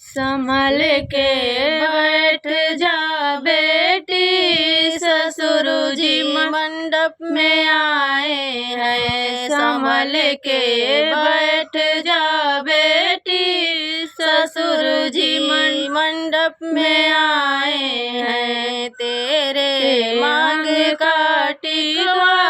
संभल के बैठ जा बेटी, ससुर जी मंडप में आए हैं। संभल के बैठ जा बेटी, ससुर जी मंडप में आए हैं। तेरे मांग का टिकवा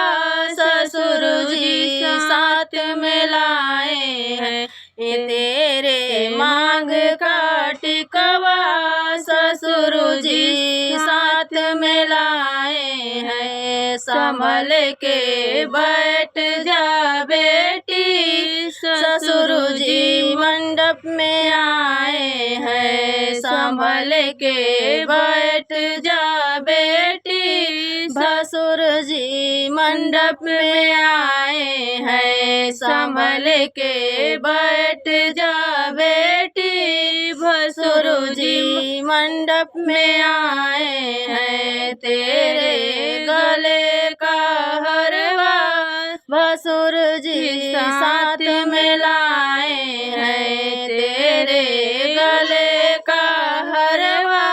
ससुर जी साथ में लाए हैं। ये तेरे मांग का टिकवा ससुर जी साथ में लाए हैं। संभल के बैठ जा बेटी, ससुर जी मंडप में आए हैं। संभल के बैठ जा बेटी, भसुर जी मंडप में आए हैं। संभल के बैठ जा बेटी, भसुर जी मंडप में आए हैं। तेरे गले का हरवा भसुर जी साथ में लाए हैं। तेरे गले का हरवा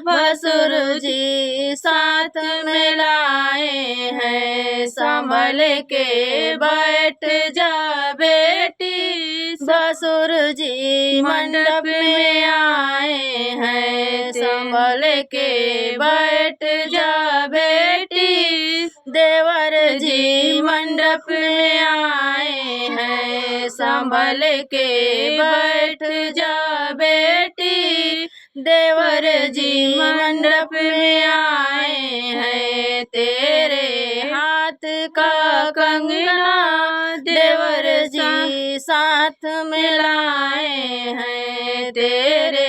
भसुर जी साथ में लाए हैं। संभल के बैठ जा बेटी, भसुर जी मंडप में आए हैं। संभल के बैठ जा बेटी, देवर जी मंडप में आए हैं। संभल के बैठ जा बेटी, देवर जी मंडप में आए हैं। तेरे हाथ का कंगना देवर जी साथ में लाए हैं। तेरे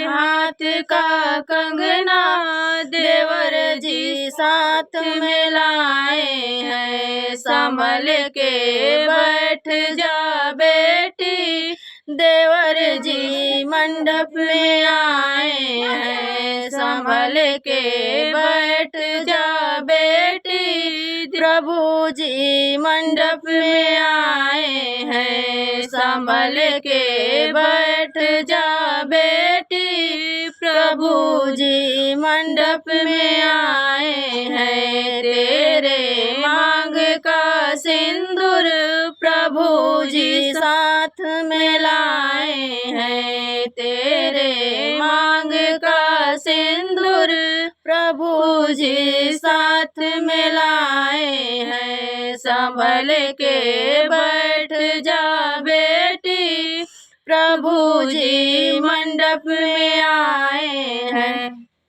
हाथ का कंगना देवर जी साथ में लाए हैं। संभल के बैठ जा बेटी, देवर जी मंडप में आए हैं। संभल के बैठ जा बेटी, प्रभु जी मंडप में आए हैं। संभल के बैठ जा बेटी, प्रभु जी मंडप में आए हैं। तेरे मांग का सिंदूर प्रभु जी साथ में लाए हैं। तेरे मांग का सिंदूर प्रभु जी साथ में लाए हैं। संभल के बैठ जा बेटी, प्रभु जी मंडप में आए